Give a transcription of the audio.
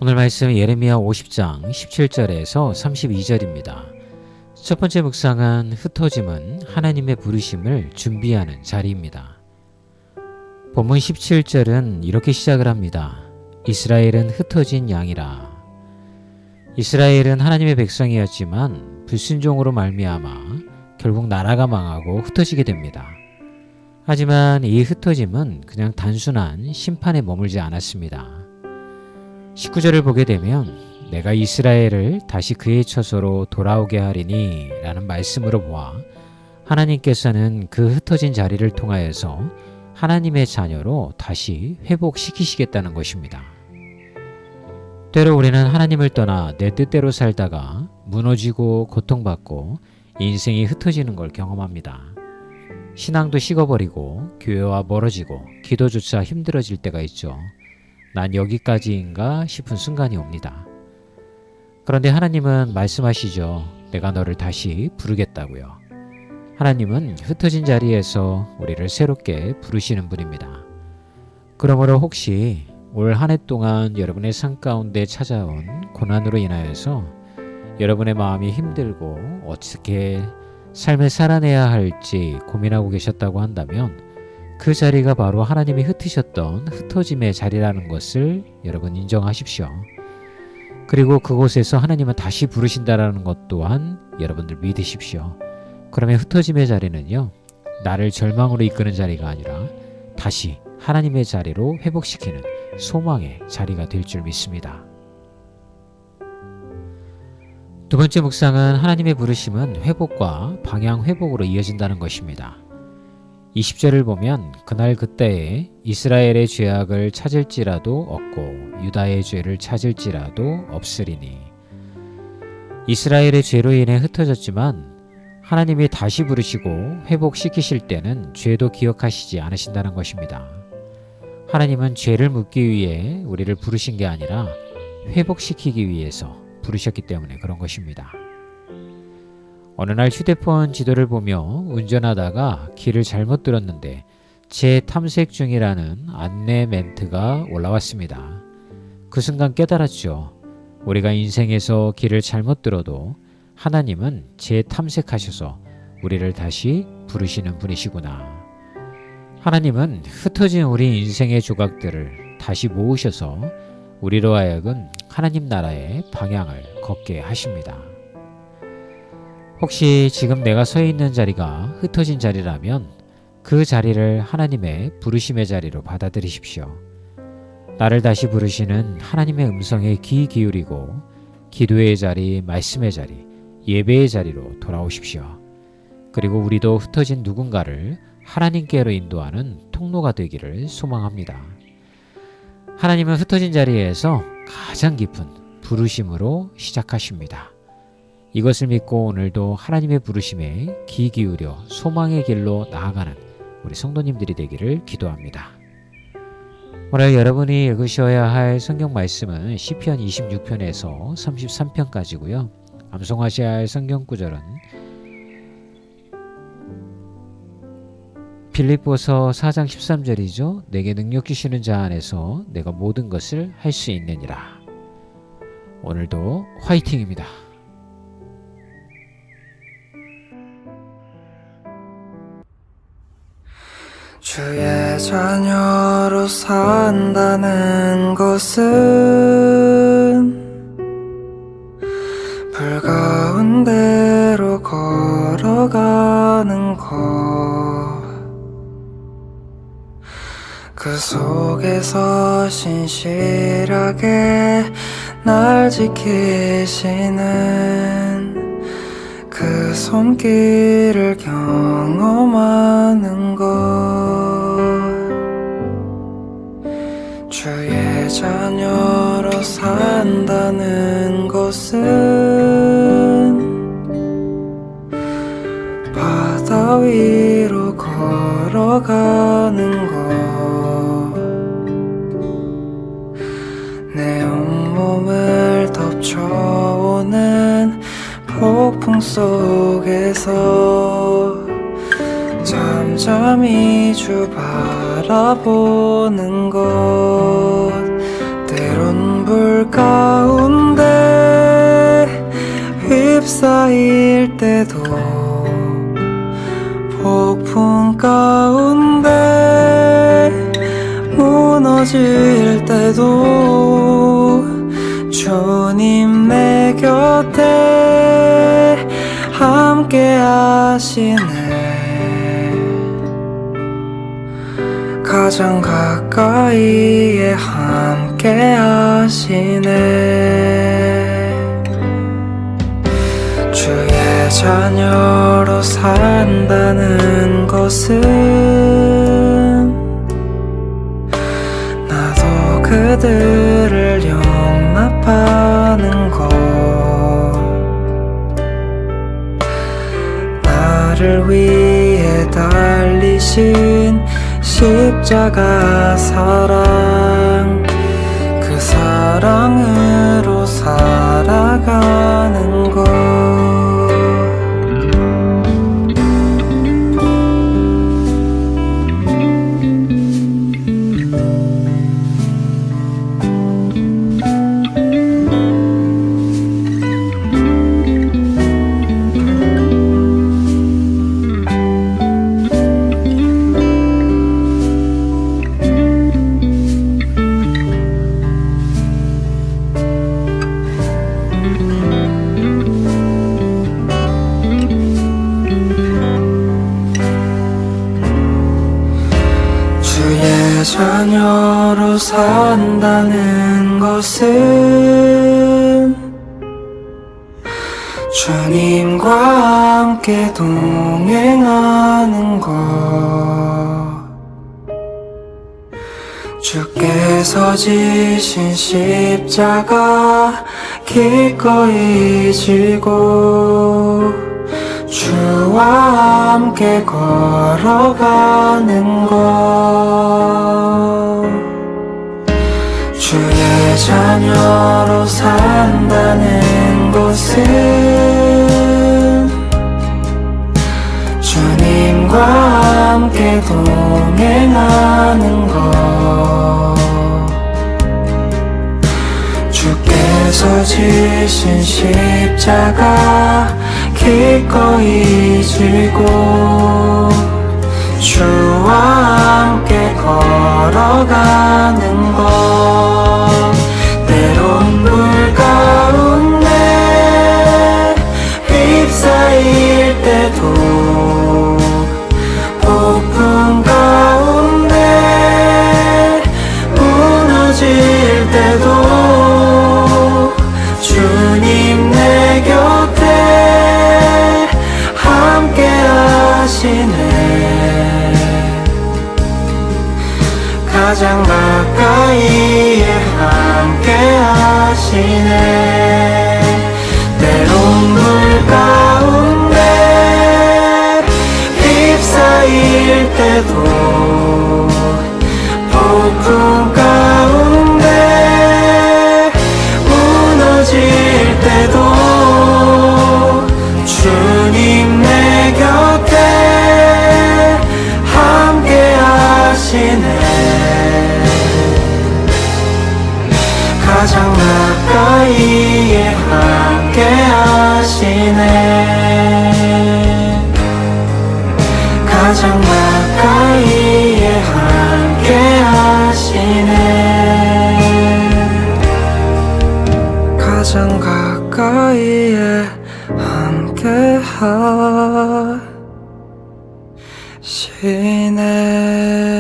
오늘 말씀 예레미야 50장 17절에서 32절입니다. 첫 번째 묵상은 흩어짐은 하나님의 부르심을 준비하는 자리입니다. 본문 17절은 이렇게 시작을 합니다. 이스라엘은 흩어진 양이라. 이스라엘은 하나님의 백성이었지만 불순종으로 말미암아 결국 나라가 망하고 흩어지게 됩니다. 하지만 이 흩어짐은 그냥 단순한 심판에 머물지 않았습니다. 19절을 보게 되면 내가 이스라엘을 다시 그의 처소로 돌아오게 하리니 라는 말씀으로 보아 하나님께서는 그 흩어진 자리를 통하여서 하나님의 자녀로 다시 회복시키시겠다는 것입니다. 때로 우리는 하나님을 떠나 내 뜻대로 살다가 무너지고 고통받고 인생이 흩어지는 걸 경험합니다. 신앙도 식어버리고 교회와 멀어지고 기도조차 힘들어질 때가 있죠. 난 여기까지인가 싶은 순간이 옵니다. 그런데 하나님은 말씀하시죠. 내가 너를 다시 부르겠다고요. 하나님은 흩어진 자리에서 우리를 새롭게 부르시는 분입니다. 그러므로 혹시 올 한 해 동안 여러분의 삶 가운데 찾아온 고난으로 인하여서 여러분의 마음이 힘들고 어떻게 삶을 살아내야 할지 고민하고 계셨다고 한다면 그 자리가 바로 하나님이 흩으셨던 흩어짐의 자리라는 것을 여러분 인정하십시오. 그리고 그곳에서 하나님은 다시 부르신다라는 것 또한 여러분들 믿으십시오. 그러면 흩어짐의 자리는요, 나를 절망으로 이끄는 자리가 아니라 다시 하나님의 자리로 회복시키는 소망의 자리가 될 줄 믿습니다. 두 번째 묵상은 하나님의 부르심은 회복과 방향 회복으로 이어진다는 것입니다. 20절을 보면 그날 그때에 이스라엘의 죄악을 찾을지라도 없고 유다의 죄를 찾을지라도 없으리니. 이스라엘의 죄로 인해 흩어졌지만 하나님이 다시 부르시고 회복시키실 때는 죄도 기억하시지 않으신다는 것입니다. 하나님은 죄를 묻기 위해 우리를 부르신 게 아니라 회복시키기 위해서 부르셨기 때문에 그런 것입니다. 어느 날 휴대폰 지도를 보며 운전하다가 길을 잘못 들었는데 재탐색 중이라는 안내 멘트가 올라왔습니다. 그 순간 깨달았죠. 우리가 인생에서 길을 잘못 들어도 하나님은 재탐색하셔서 우리를 다시 부르시는 분이시구나. 하나님은 흩어진 우리 인생의 조각들을 다시 모으셔서 우리로 하여금 하나님 나라의 방향을 걷게 하십니다. 혹시 지금 내가 서 있는 자리가 흩어진 자리라면 그 자리를 하나님의 부르심의 자리로 받아들이십시오. 나를 다시 부르시는 하나님의 음성에 귀 기울이고 기도의 자리, 말씀의 자리, 예배의 자리로 돌아오십시오. 그리고 우리도 흩어진 누군가를 하나님께로 인도하는 통로가 되기를 소망합니다. 하나님은 흩어진 자리에서 가장 깊은 부르심으로 시작하십니다. 이것을 믿고 오늘도 하나님의 부르심에 귀 기울여 소망의 길로 나아가는 우리 성도님들이 되기를 기도합니다. 오늘 여러분이 읽으셔야 할 성경 말씀은 시편 26편에서 33편까지고요. 암송하셔야 할 성경 구절은 빌립보서 4장 13절이죠. 내게 능력 주시는 자 안에서 내가 모든 것을 할 수 있느니라. 오늘도 화이팅입니다. 주의 자녀로 산다는 것은 불 가운데로 걸어가는 것, 그 속에서 신실하게 날 지키시는 그 손길을 경험하는 것, 주의 자녀로 산다는 것은 바다 위로 걸어가는 것, 내 온몸을 덮쳐오는 폭풍 속에서 잠잠 밤잠이주 바라보는 것 때론 불 가운데 휩싸일 때도 폭풍 가운데 무너질 때도 주님 내 곁에 함께 하시네. 가장 가까이에 함께 하시네. 주의 자녀로 산다는 것은 나도 그들을 용납하는 것, 나를 위해 달리신 십자가 사랑, 그 사랑으로 살아가는 것. 자녀로 산다는 것은 주님과 함께 동행하는 것, 주께서 지신 십자가 기꺼이 지고 주와 함께 걸어가는 것, 주의 자녀로 산다는 것은 주님과 함께 동행하는 것, 주께서 지신 십자가 기꺼이 지고 주와 함께 걸어가는 것, 때론 불 가운데 휩싸일 때도 폭풍 가운데 무너질 때도 주님 내 곁에 함께 하시네. 가장 가까이에 함께 하시네. 때론 불 가운데 휩싸일 때도 폭풍 가운데 무너질 때도 주님 내 곁에 함께 하시네. 가장 가까이에 함께 하시네. 가장 가까이에 함께 하시네. 가장 가까이에 함께 하시네.